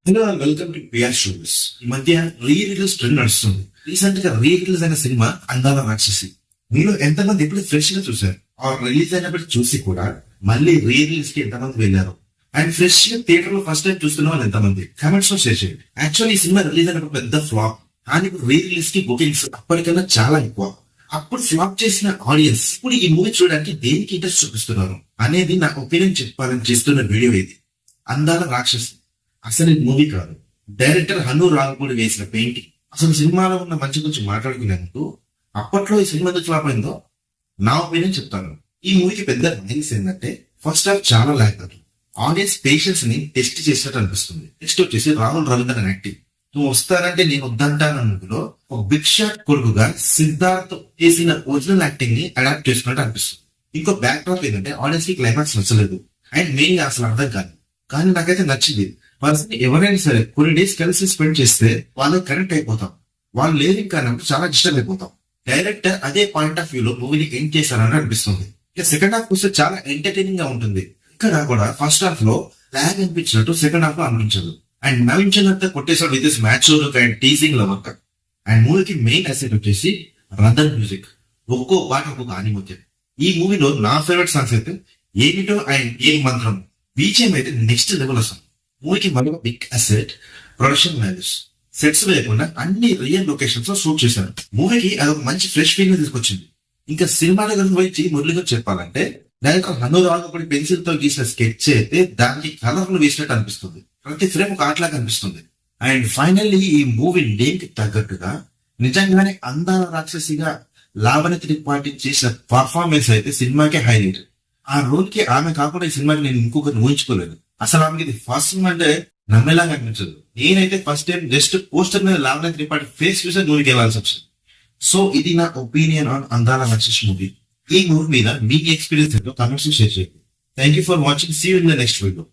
Hello welcome to PR shows. ఈ మధ్య re release trend నడుస్తుంది. రీసెంట్ గా రీ రిలీజ్ అయిన సినిమా అందాల రాక్షసి. మీరు ఎంతమంది ఇప్పుడు ఫ్రెష్ గా చూసారు? ఆ రిలీజ్ అయినప్పుడు చూసి కూడా మళ్ళీ రీ రిలీజ్ కి ఎంతమంది వెళ్ళారు? అండ్ ఫ్రెష్ గా థియేటర్ లో ఫస్ట్ టైం చూస్తున్న వాళ్ళు ఎంతమంది? కామెంట్స్ లో షేర్ చేయండి. యాక్చువల్లీ ఈ సినిమా రిలీజ్ అయినప్పుడు పెద్ద ఫ్లాప్, కానీ ఇప్పుడు రీ రిలీజ్ కి బుకింగ్స్ అప్పటికన్నా చాలా ఎక్కువ. అప్పుడు ఫ్లాప్ చేసిన ఆడియన్స్ ఇప్పుడు ఈ మూవీ చూడడానికి దేనికి ఇంట్రెస్ట్ చూపిస్తున్నారు అనేది నా ఒపీనియన్ చెప్పాలని చేస్తున్న వీడియో ఇది. అందాల రాక్షసి అసలు ఈ మూవీ కాదు, డైరెక్టర్ హను రాఘపూడి వేసిన పెయింటింగ్. అసలు సినిమాలో ఉన్న మంచి గురించి మాట్లాడుకునేందుకు అప్పట్లో ఈ సినిమా ఎందుకు ఫ్లాప్ అయిందో నా ఒపీనియన్ చెప్తాను. ఈ మూవీకి పెద్ద మైనస్ ఏంటంటే ఫస్ట్ హాఫ్ చాలా ల్యాక్ అవుతుంది. ఆడియన్స్ పేషెన్స్ ని టెస్ట్ చేసినట్టు అనిపిస్తుంది. నెక్స్ట్ వచ్చేసి రాహుల్ రవీంద్రన్ యాక్టింగ్. నువ్వు వస్తానంటే నేను వద్దంటాను ఒక బిగ్ షాట్ కొడుకుగా సిద్ధార్థ్ చేసిన ఒరిజినల్ యాక్టింగ్ ని అడాప్ట్ చేసుకున్నట్టు అనిపిస్తుంది. ఇంకో బ్యాక్ డ్రాప్ ఏంటంటే ఆడియన్స్ కి క్లైమాక్స్ నచ్చలేదు అండ్ మెయిన్ గా అసలు అర్థం కాదు. కానీ నాకైతే నచ్చింది. పర్సన్ ఎవరైనా సరే కొన్ని డేస్ కలిసి స్పెండ్ చేస్తే వాళ్ళకి కనెక్ట్ అయిపోతాం. వాళ్ళు లేని కారణంతో చాలా డిస్టర్బ్ అయిపోతాం. డైరెక్టర్ అదే పాయింట్ ఆఫ్ వ్యూ లో మూవీని ఎండ్ చేశారని అనిపిస్తుంది. ఇక సెకండ్ హాఫ్ చూస్తే చాలా ఎంటర్టైనింగ్ గా ఉంటుంది. ఇక్కడ కూడా ఫస్ట్ హాఫ్ లో లాగ్ అనిపించినట్టు సెకండ్ హాఫ్ లో అనిపించదు. అండ్ నవీన్ చంద్ర కొట్టేసాడు with match look and teasing లో వర్క్. అండ్ మూవీకి మెయిన్ అసెట్ వచ్చేసి రదర్ మ్యూజిక్. ఒక్కో పాట ఒక్కొక్క ఆనిమత్యం. ఈ మూవీలో నా ఫేవరెట్ సాంగ్స్ అయితే ఏమిటో అండ్ ఏం మంత్రం. బీజిఎం అయితే నెక్స్ట్ లెవెల్ వస్తుంది. మూవీకి మరొక big asset production values. Sets లేకుండా అన్ని రియల్ లొకేషన్స్ లో షూట్ చేశారు. మూవీకి అదొక మంచి ఫ్రెష్ ఫీల్ తీసుకొచ్చింది. ఇంకా సినిమా దగ్గర గురించి మురళిగా చెప్పాలంటే డైరెక్టర్ హను రాఘపూడి పెన్సిల్ తో గీసిన స్కెచ్ అయితే దానికి కలర్లు వేసినట్టు అనిపిస్తుంది. ప్రతి ఫ్రేమ్ ఒక ఆటలాగా అనిపిస్తుంది. అండ్ ఫైనల్లీ ఈ మూవీ నేమ్ కి తగ్గట్టుగా నిజంగానే అందాల రాక్షసిగా లావణ్య త్రిపాఠి చేసిన పర్ఫార్మెన్స్ అయితే సినిమాకే హైలైట్. ఆ రోల్ కి ఆమె కాకుండా ఈ సినిమాకి నేను ఇంకొకరిని ఊహించుకోలేదు. అసలు ఆమెకి ఇది ఫస్ట్ అంటే నమ్మేలాగా అనిపించదు. నేనైతే ఫస్ట్ టైం జస్ట్ పోస్టర్ మీద లావణ్య త్రిపాఠి ఫేస్ చూసే మూవీకి వెళ్ళాల్సి వచ్చింది. సో ఇది నా ఒపీనియన్ ఆన్ అందాల రాక్షసి మూవీ. ఈ మూవీ మీద మీ ఎక్స్పీరియన్స్ ఏంటో కామెంట్స్ షేర్ చేయండి. Thank you for watching. See you in the next video.